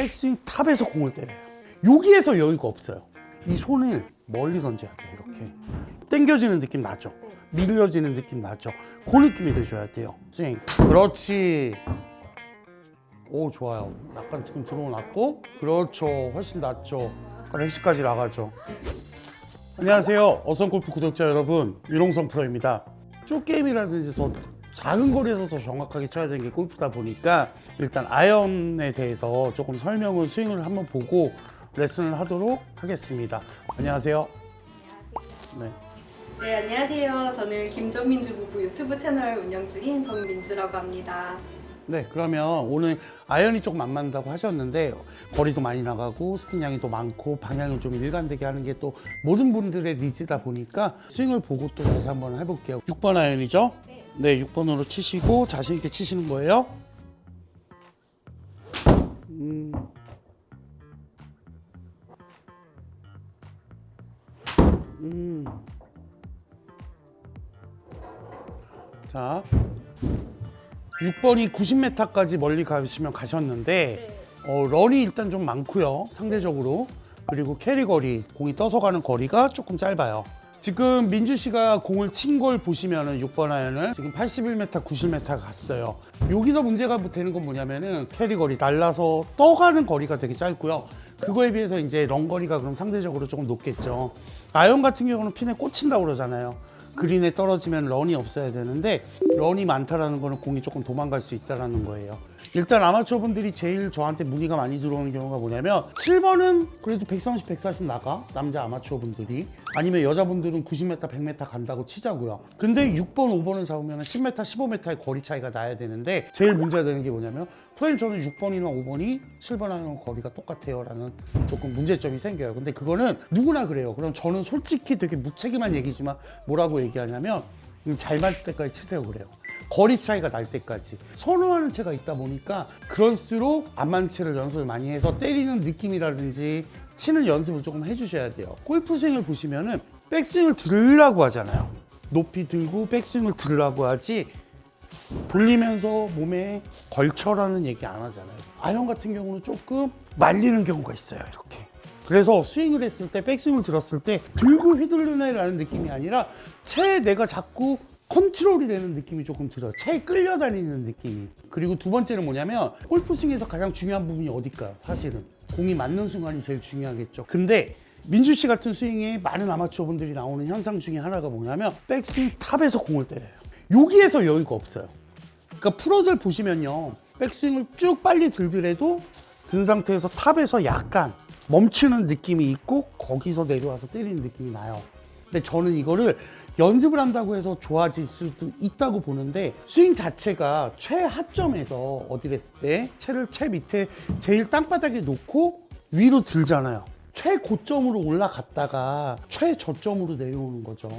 백스윙 탑에서 공을 때려요. 여기에서 여유가 없어요. 이 손을 멀리 던져야 돼요. 이렇게 당겨지는 느낌 나죠? 밀려지는 느낌 나죠? 그 느낌이 돼줘야 돼요. 스윙. 그렇지. 오, 좋아요. 약간 지금 들어놨고, 그렇죠. 훨씬 낫죠. 110까지 나가죠. 안녕하세요. 어선골프 구독자 여러분, 윤홍성 프로입니다. 쇼게임이라든지 더 작은 거리에서 더 정확하게 쳐야 되는 게 골프다 보니까 일단 아이언에 대해서 조금 설명을, 스윙을 한번 보고 레슨을 하도록 하겠습니다. 안녕하세요. 네. 네, 안녕하세요. 저는 김전민주 부부 유튜브 채널 운영 중인 전민주라고 합니다. 네, 그러면 오늘 아이언이 조금 안 맞는다고 하셨는데 거리도 많이 나가고 스핀 양이 또 많고 방향을 좀 일관되게 하는 게 또 모든 분들의 니즈다 보니까 스윙을 보고 또 다시 한번 해볼게요. 6번 아이언이죠? 네, 6번으로 치시고 자신 있게 치시는 거예요. 자, 6번이 90m까지 멀리 가시면 가셨는데 런이 일단 좀 많고요, 상대적으로. 그리고 캐리 거리, 공이 떠서 가는 거리가 조금 짧아요. 지금 민주 씨가 공을 친 걸 보시면은 6번 아이언을 지금 81m, 90m 갔어요. 여기서 문제가 되는 건 뭐냐면은 캐리 거리, 날라서 떠가는 거리가 되게 짧고요. 그거에 비해서 이제 런 거리가 그럼 상대적으로 조금 높겠죠. 아이언 같은 경우는 핀에 꽂힌다고 그러잖아요. 그린에 떨어지면 런이 없어야 되는데 런이 많다라는 거는 공이 조금 도망갈 수 있다라는 거예요. 일단 아마추어 분들이 제일 저한테 문의가 많이 들어오는 경우가 뭐냐면 7번은 그래도 130, 140 나가, 남자 아마추어 분들이. 아니면 여자분들은 90m, 100m 간다고 치자고요. 근데 6번, 5번을 잡으면 10m, 15m의 거리 차이가 나야 되는데 제일 문제가 되는 게 뭐냐면 프로님 저는 6번이나 5번이 7번하고 거리가 똑같아요 라는 조금 문제점이 생겨요. 근데 그거는 누구나 그래요. 그럼 저는 솔직히 되게 무책임한 얘기지만 뭐라고 얘기하냐면 잘 맞을 때까지 치세요 그래요. 거리 차이가 날 때까지. 선호하는 채가 있다 보니까 그럴수록 안 맞는 채를 연습을 많이 해서 때리는 느낌이라든지 치는 연습을 조금 해주셔야 돼요. 골프 스윙을 보시면은 백스윙을 들으려고 하잖아요. 높이 들고 백스윙을 들으려고 하지 돌리면서 몸에 걸쳐라는 얘기 안 하잖아요. 아이언 같은 경우는 조금 말리는 경우가 있어요. 이렇게. 그래서 스윙을 했을 때, 백스윙을 들었을 때 들고 휘둘르네라는 느낌이 아니라 채에 내가 자꾸 컨트롤이 되는 느낌이 조금 들어요. 채에 끌려다니는 느낌이. 그리고 두 번째는 뭐냐면 골프 스윙에서 가장 중요한 부분이 어딜까요? 사실은 공이 맞는 순간이 제일 중요하겠죠. 근데 민주 씨 같은 스윙에 많은 아마추어 분들이 나오는 현상 중에 하나가 뭐냐면 백스윙 탑에서 공을 때려요. 여기에서 여유가 없어요. 그러니까 프로들 보시면요, 백스윙을 쭉 빨리 들더라도 든 상태에서 탑에서 약간 멈추는 느낌이 있고 거기서 내려와서 때리는 느낌이 나요. 근데 저는 이거를 연습을 한다고 해서 좋아질 수도 있다고 보는데 스윙 자체가 최하점에서 어디 했을 때 채를 채 밑에 제일 땅바닥에 놓고 위로 들잖아요. 최고점으로 올라갔다가 최저점으로 내려오는 거죠.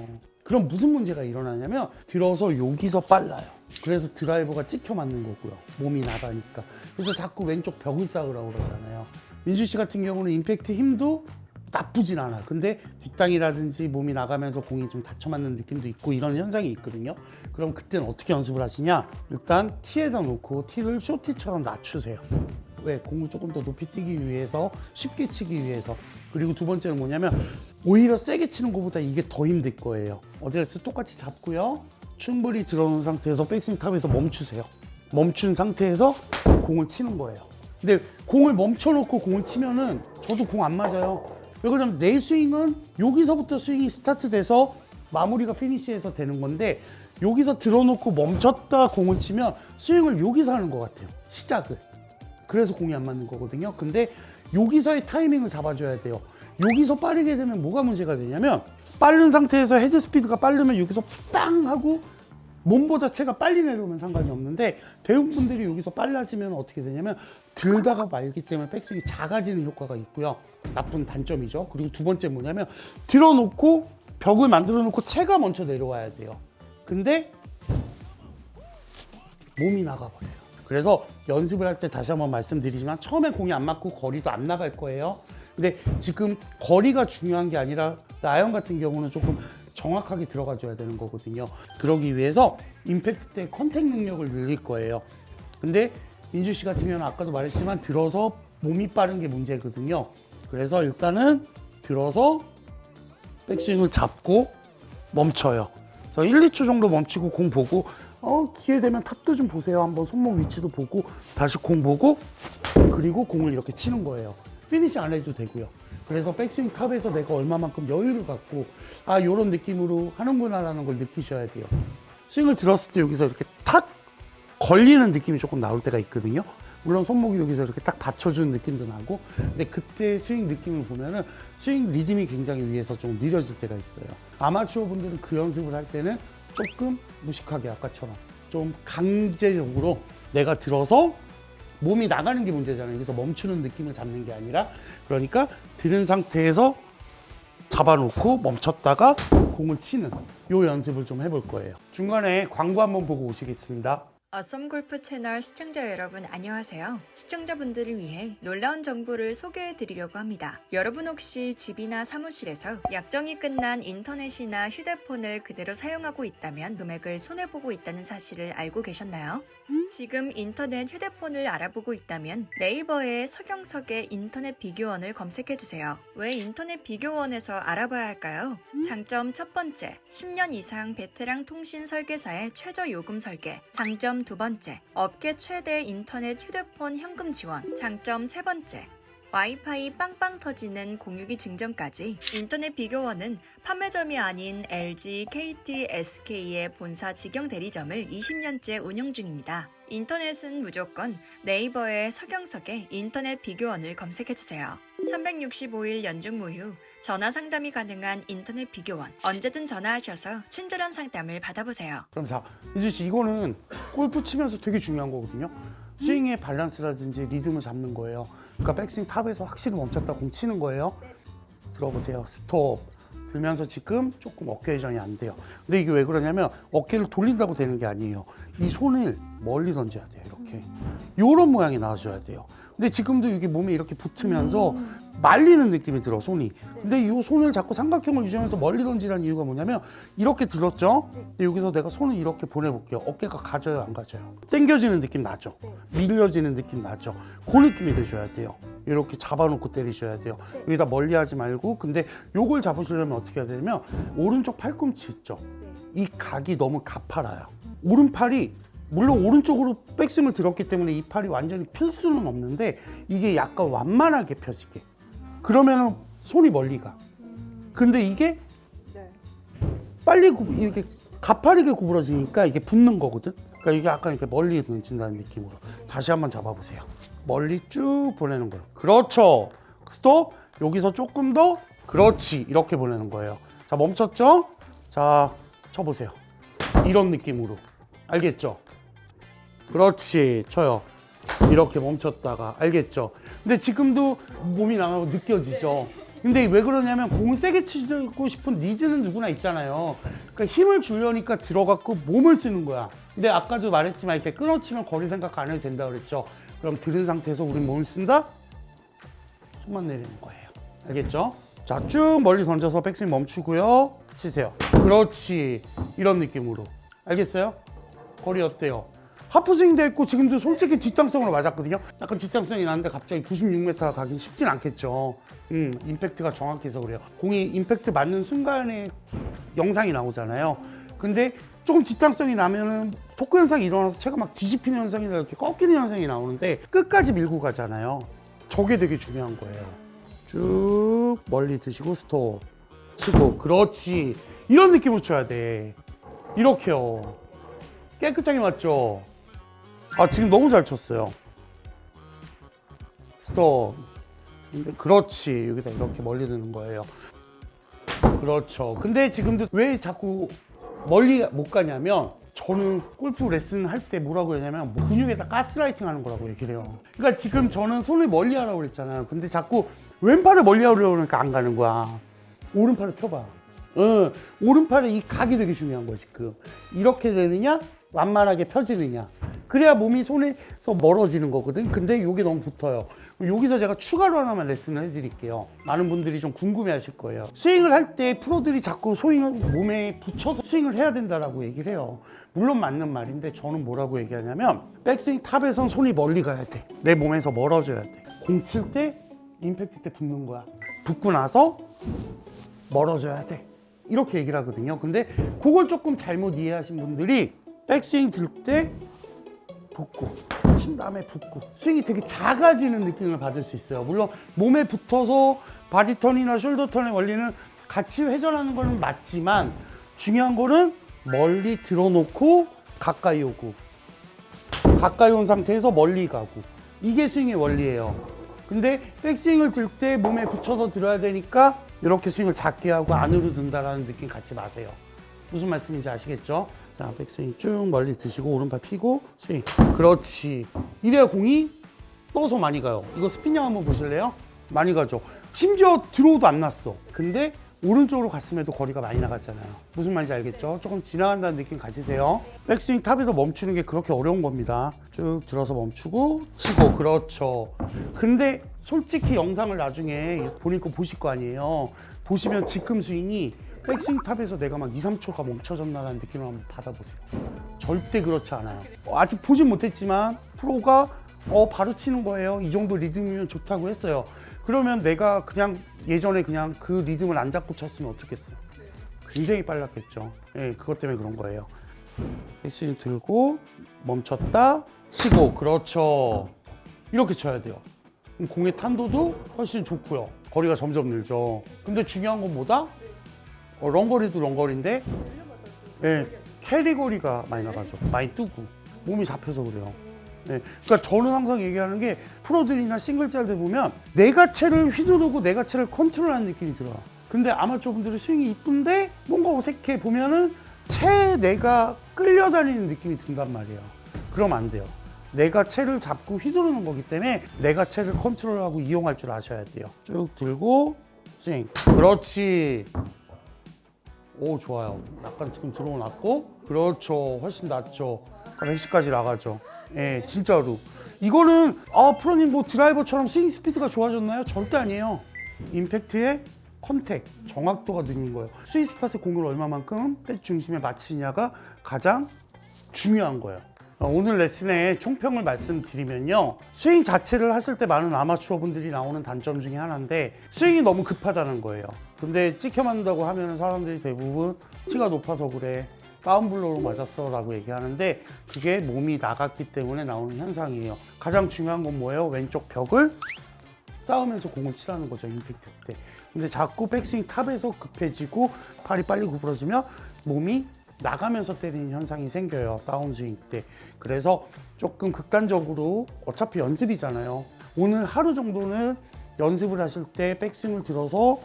그럼 무슨 문제가 일어나냐면 들어서 여기서 빨라요. 그래서 드라이버가 찍혀 맞는 거고요. 몸이 나가니까. 그래서 자꾸 왼쪽 벽을 쌓으라고 그러잖아요. 민주 씨 같은 경우는 임팩트 힘도 나쁘진 않아. 근데 뒷땅이라든지 몸이 나가면서 공이 좀 다쳐 맞는 느낌도 있고 이런 현상이 있거든요. 그럼 그때는 어떻게 연습을 하시냐? 일단 티에다 놓고 티를 쇼티처럼 낮추세요. 왜? 공을 조금 더 높이 뛰기 위해서, 쉽게 치기 위해서. 그리고 두 번째는 뭐냐면 오히려 세게 치는 것보다 이게 더 힘들 거예요. 어디에서 똑같이 잡고요. 충분히 들어놓은 상태에서 백스윙 탑에서 멈추세요. 멈춘 상태에서 공을 치는 거예요. 근데 공을 멈춰놓고 공을 치면은 저도 공 안 맞아요. 왜 그러냐면 내 스윙은 여기서부터 스윙이 스타트돼서 마무리가 피니시에서 되는 건데 여기서 들어놓고 멈췄다 공을 치면 스윙을 여기서 하는 것 같아요. 시작을. 그래서 공이 안 맞는 거거든요. 근데 여기서의 타이밍을 잡아줘야 돼요. 여기서 빠르게 되면 뭐가 문제가 되냐면 빠른 상태에서 헤드 스피드가 빠르면 여기서 빵 하고 몸보다 채가 빨리 내려오면 상관이 없는데 대부분들이 여기서 빨라지면 어떻게 되냐면 들다가 말기 때문에 백스윙이 작아지는 효과가 있고요. 나쁜 단점이죠. 그리고 두 번째 뭐냐면 들어놓고 벽을 만들어 놓고 채가 먼저 내려와야 돼요. 근데 몸이 나가버려요. 그래서 연습을 할 때 다시 한번 말씀드리지만 처음에 공이 안 맞고 거리도 안 나갈 거예요. 근데 지금 거리가 중요한 게 아니라 아이언 같은 경우는 조금 정확하게 들어가줘야 되는 거거든요. 그러기 위해서 임팩트 때 컨택 능력을 늘릴 거예요. 근데 민주 씨 같은 경우는 아까도 말했지만 들어서 몸이 빠른 게 문제거든요. 그래서 일단은 들어서 백스윙을 잡고 멈춰요. 그래서 1, 2초 정도 멈추고 공 보고 기회 되면 탑도 좀 보세요. 한번 손목 위치도 보고 다시 공 보고 그리고 공을 이렇게 치는 거예요. 피니시 안 해도 되고요. 그래서 백스윙 탑에서 내가 얼마만큼 여유를 갖고 요런 느낌으로 하는구나라는 걸 느끼셔야 돼요. 스윙을 들었을 때 여기서 이렇게 탁 걸리는 느낌이 조금 나올 때가 있거든요. 물론 손목이 여기서 이렇게 딱 받쳐주는 느낌도 나고, 근데 그때 스윙 느낌을 보면은 스윙 리듬이 굉장히 위에서 좀 느려질 때가 있어요. 아마추어 분들은 그 연습을 할 때는 조금 무식하게 아까처럼 좀 강제적으로 내가 들어서 몸이 나가는 게 문제잖아요. 그래서 멈추는 느낌을 잡는 게 아니라, 그러니까 들은 상태에서 잡아놓고 멈췄다가 공을 치는 요 연습을 좀 해볼 거예요. 중간에 광고 한번 보고 오시겠습니다. 어썸골프 채널 시청자 여러분 안녕하세요. 시청자분들을 위해 놀라운 정보를 소개해 드리려고 합니다. 여러분 혹시 집이나 사무실에서 약정이 끝난 인터넷이나 휴대폰을 그대로 사용하고 있다면 금액을 손해보고 있다는 사실을 알고 계셨나요? 지금 인터넷 휴대폰을 알아보고 있다면 네이버에 서경석의 인터넷 비교원을 검색해주세요. 왜 인터넷 비교원에서 알아봐야 할까요? 장점 첫 번째, 10년 이상 베테랑 통신 설계사의 최저 요금 설계. 장점 두 번째, 업계 최대 인터넷 휴대폰 현금 지원. 장점 세 번째, 와이파이 빵빵 터지는 공유기 증정까지. 인터넷 비교원은 판매점이 아닌 LG, KT, SK의 본사 직영 대리점을 20년째 운영 중입니다. 인터넷은 무조건 네이버에 서경석의 인터넷 비교원을 검색해주세요. 365일 연중 무휴 전화 상담이 가능한 인터넷 비교원. 언제든 전화하셔서 친절한 상담을 받아보세요. 그럼 자, 이주 씨, 이거는 골프 치면서 되게 중요한 거거든요. 스윙의 밸런스라든지 리듬을 잡는 거예요. 그러니까 백스윙 탑에서 확실히 멈췄다 공 치는 거예요. 들어보세요. 스톱. 들면서 지금 조금 어깨 회전이 안 돼요. 근데 이게 왜 그러냐면 어깨를 돌린다고 되는 게 아니에요. 이 손을 멀리 던져야 돼요. 이렇게. 요런 모양이 나와줘야 돼요. 근데 지금도 이게 몸에 이렇게 붙으면서 말리는 느낌이 들어, 손이. 근데 이 손을 자꾸 삼각형을 유지하면서 멀리 던지라는 이유가 뭐냐면 이렇게 들었죠? 근데 여기서 내가 손을 이렇게 보내볼게요. 어깨가 가져요, 안 가져요? 당겨지는 느낌 나죠? 밀려지는 느낌 나죠? 그 느낌이 돼줘야 돼요. 이렇게 잡아놓고 때리셔야 돼요. 여기다 멀리 하지 말고. 근데 요걸 잡으시려면 어떻게 해야 되냐면 오른쪽 팔꿈치 있죠? 이 각이 너무 가팔아요. 오른팔이 물론 오른쪽으로 백스윙을 들었기 때문에 이 팔이 완전히 필 수는 없는데 이게 약간 완만하게 펴지게. 그러면은 손이 멀리 가. 근데 이게 빨리 이렇게 가파르게 구부러지니까 이게 붙는 거거든. 그러니까 이게 약간 이렇게 멀리 던진다는 느낌으로. 다시 한번 잡아보세요. 멀리 쭉 보내는 거예요. 그렇죠. 스톱. 여기서 조금 더. 그렇지. 이렇게 보내는 거예요. 자, 멈췄죠? 자, 쳐보세요. 이런 느낌으로. 알겠죠? 그렇지. 쳐요. 이렇게 멈췄다가. 알겠죠? 근데 지금도 몸이 나가고 느껴지죠? 근데 왜 그러냐면 공을 세게 치고 싶은 니즈는 누구나 있잖아요. 그러니까 힘을 주려니까 들어갖고 몸을 쓰는 거야. 근데 아까도 말했지만 이렇게 끊어치면 거리 생각 안 해도 된다 그랬죠? 그럼 들은 상태에서 우린 몸을 쓴다? 손만 내리는 거예요. 알겠죠? 자, 쭉 멀리 던져서 백스윙 멈추고요. 치세요. 그렇지. 이런 느낌으로. 알겠어요? 거리 어때요? 하프스윙도 했고 지금도 솔직히 뒷땅성으로 맞았거든요. 약간 뒷땅성이 나는데 갑자기 96m 가긴 쉽진 않겠죠. 임팩트가 정확해서 그래요. 공이 임팩트 맞는 순간에 영상이 나오잖아요. 근데 조금 뒷땅성이 나면은 토크 현상이 일어나서 채가 막 뒤집히는 현상이나 이렇게 꺾이는 현상이 나오는데 끝까지 밀고 가잖아요. 저게 되게 중요한 거예요. 쭉 멀리 드시고 스톱 치고. 그렇지. 이런 느낌으로 쳐야 돼. 이렇게요. 깨끗하게 맞죠? 지금 너무 잘 쳤어요. 스톱. 근데 그렇지. 여기다 이렇게 멀리 드는 거예요. 그렇죠. 근데 지금도 왜 자꾸 멀리 못 가냐면 저는 골프 레슨 할 때 뭐라고 하냐면 근육에다 가스라이팅 하는 거라고 얘기를 해요. 그러니까 지금 저는 손을 멀리 하라고 그랬잖아요. 근데 자꾸 왼팔을 멀리 하려고 그러니까 안 가는 거야. 오른팔을 펴봐. 오른팔의 이 각이 되게 중요한 거야, 지금. 이렇게 되느냐? 완만하게 펴지느냐. 그래야 몸이 손에서 멀어지는 거거든. 근데 이게 너무 붙어요. 여기서 제가 추가로 하나만 레슨을 해드릴게요. 많은 분들이 좀 궁금해 하실 거예요. 스윙을 할 때 프로들이 자꾸 스윙을 몸에 붙여서 스윙을 해야 된다라고 얘기를 해요. 물론 맞는 말인데 저는 뭐라고 얘기하냐면 백스윙 탑에선 손이 멀리 가야 돼. 내 몸에서 멀어져야 돼. 공 칠 때 임팩트 때 붙는 거야. 붙고 나서 멀어져야 돼. 이렇게 얘기를 하거든요. 근데 그걸 조금 잘못 이해하신 분들이 백스윙 들 때 붙고 친 다음에 붙고 스윙이 되게 작아지는 느낌을 받을 수 있어요. 물론 몸에 붙어서 바디턴이나 숄더턴의 원리는 같이 회전하는 거는 맞지만 중요한 거는 멀리 들어놓고 가까이 오고 가까이 온 상태에서 멀리 가고 이게 스윙의 원리예요. 근데 백스윙을 들 때 몸에 붙여서 들어야 되니까 이렇게 스윙을 작게 하고 안으로 든다라는 느낌 갖지 마세요. 무슨 말씀인지 아시겠죠? 자, 백스윙 쭉 멀리 드시고 오른팔 피고 스윙. 그렇지. 이래야 공이 떠서 많이 가요. 이거 스피닝 한번 보실래요? 많이 가죠. 심지어 들어오도 안 났어. 근데 오른쪽으로 갔음에도 거리가 많이 나갔잖아요. 무슨 말인지 알겠죠? 조금 지나간다는 느낌 가지세요. 백스윙 탑에서 멈추는 게 그렇게 어려운 겁니다. 쭉 들어서 멈추고 치고. 그렇죠. 근데 솔직히 영상을 나중에 본인 거 보실 거 아니에요. 보시면 지금 스윙이 백스윙 탑에서 내가 막 2, 3초가 멈춰졌나라는 느낌을 한번 받아보세요. 절대 그렇지 않아요. 아직 보진 못했지만 프로가 바로 치는 거예요. 이 정도 리듬이면 좋다고 했어요. 그러면 내가 그냥 예전에 그냥 그 리듬을 안 잡고 쳤으면 어떻겠어요? 굉장히 빨랐겠죠. 예, 그것 때문에 그런 거예요. 백스윙 들고 멈췄다 치고. 그렇죠. 이렇게 쳐야 돼요. 그럼 공의 탄도도 훨씬 좋고요. 거리가 점점 늘죠. 근데 중요한 건 뭐다? 런거리도 런거리인데 예, 캐리 거리가 많이 나가죠. 많이 뜨고 몸이 잡혀서 그래요. 네, 그러니까 저는 항상 얘기하는 게 프로들이나 싱글자들 보면 내가 채를 휘두르고 내가 채를 컨트롤하는 느낌이 들어요. 근데 아마추어 분들은 스윙이 이쁜데 뭔가 어색해 보면은 채에 내가 끌려다니는 느낌이 든단 말이에요. 그러면 안 돼요. 내가 채를 잡고 휘두르는 거기 때문에 내가 채를 컨트롤하고 이용할 줄 아셔야 돼요. 쭉 들고 스윙. 그렇지. 오, 좋아요. 약간 지금 들어놨고 그렇죠. 훨씬 낫죠. 110까지 나가죠. 예, 진짜로. 이거는 프로님 뭐 드라이버처럼 스윙 스피드가 좋아졌나요? 절대 아니에요. 임팩트의 컨택, 정확도가 느는 거예요. 스윙 스팟에 공을 얼마만큼 백 중심에 맞추냐가 가장 중요한 거예요. 오늘 레슨의 총평을 말씀드리면요. 스윙 자체를 하실 때 많은 아마추어 분들이 나오는 단점 중에 하나인데 스윙이 너무 급하다는 거예요. 근데 찍혀 맞는다고 하면 사람들이 대부분 티가 높아서 그래. 다운블로우로 맞았어 라고 얘기하는데 그게 몸이 나갔기 때문에 나오는 현상이에요. 가장 중요한 건 뭐예요? 왼쪽 벽을 쌓으면서 공을 치라는 거죠. 임팩트 때. 근데 자꾸 백스윙 탑에서 급해지고 팔이 빨리 구부러지면 몸이 나가면서 때리는 현상이 생겨요. 다운스윙 때. 그래서 조금 극단적으로 어차피 연습이잖아요. 오늘 하루 정도는 연습을 하실 때 백스윙을 들어서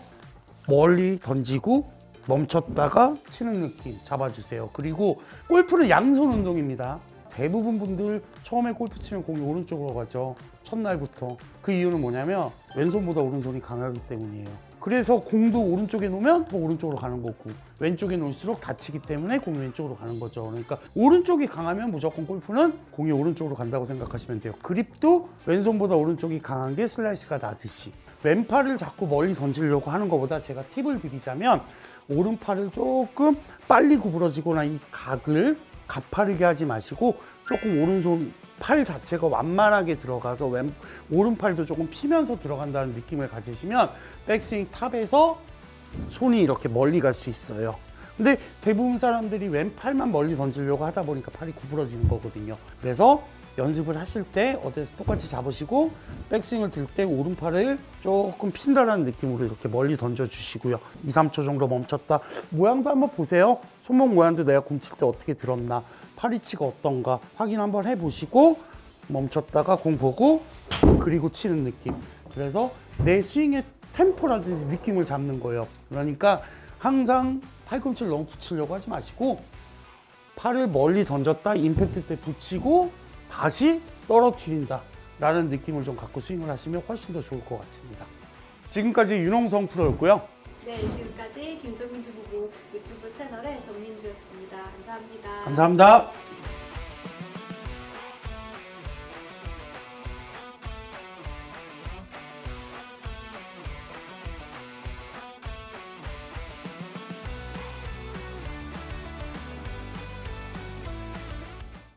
멀리 던지고 멈췄다가 치는 느낌 잡아주세요. 그리고 골프는 양손 운동입니다. 대부분 분들 처음에 골프 치면 공이 오른쪽으로 가죠. 첫날부터. 그 이유는 뭐냐면 왼손보다 오른손이 강하기 때문이에요. 그래서 공도 오른쪽에 놓으면 더 오른쪽으로 가는 거고 왼쪽에 놓을수록 다치기 때문에 공이 왼쪽으로 가는 거죠. 그러니까 오른쪽이 강하면 무조건 골프는 공이 오른쪽으로 간다고 생각하시면 돼요. 그립도 왼손보다 오른쪽이 강한 게 슬라이스가 나듯이 왼팔을 자꾸 멀리 던지려고 하는 것보다 제가 팁을 드리자면 오른팔을 조금 빨리 구부러지거나 이 각을 가파르게 하지 마시고 조금 오른손 팔 자체가 완만하게 들어가서 오른팔도 조금 피면서 들어간다는 느낌을 가지시면 백스윙 탑에서 손이 이렇게 멀리 갈 수 있어요. 근데 대부분 사람들이 왼팔만 멀리 던지려고 하다 보니까 팔이 구부러지는 거거든요. 그래서 연습을 하실 때 어디에서 똑같이 잡으시고 백스윙을 들 때 오른팔을 조금 핀다라는 느낌으로 이렇게 멀리 던져주시고요. 2, 3초 정도 멈췄다. 모양도 한번 보세요. 손목 모양도 내가 공 칠 때 어떻게 들었나, 팔 위치가 어떤가 확인 한번 해보시고 멈췄다가 공 보고 그리고 치는 느낌. 그래서 내 스윙의 템포라든지 느낌을 잡는 거예요. 그러니까 항상 팔꿈치를 너무 붙이려고 하지 마시고 팔을 멀리 던졌다 임팩트 때 붙이고 다시 떨어뜨린다 라는 느낌을 좀 갖고 스윙을 하시면 훨씬 더 좋을 것 같습니다. 지금까지 윤홍성 프로였고요. 네, 지금까지 김정민주 부부 유튜브 채널의 전민주였습니다. 감사합니다. 감사합니다.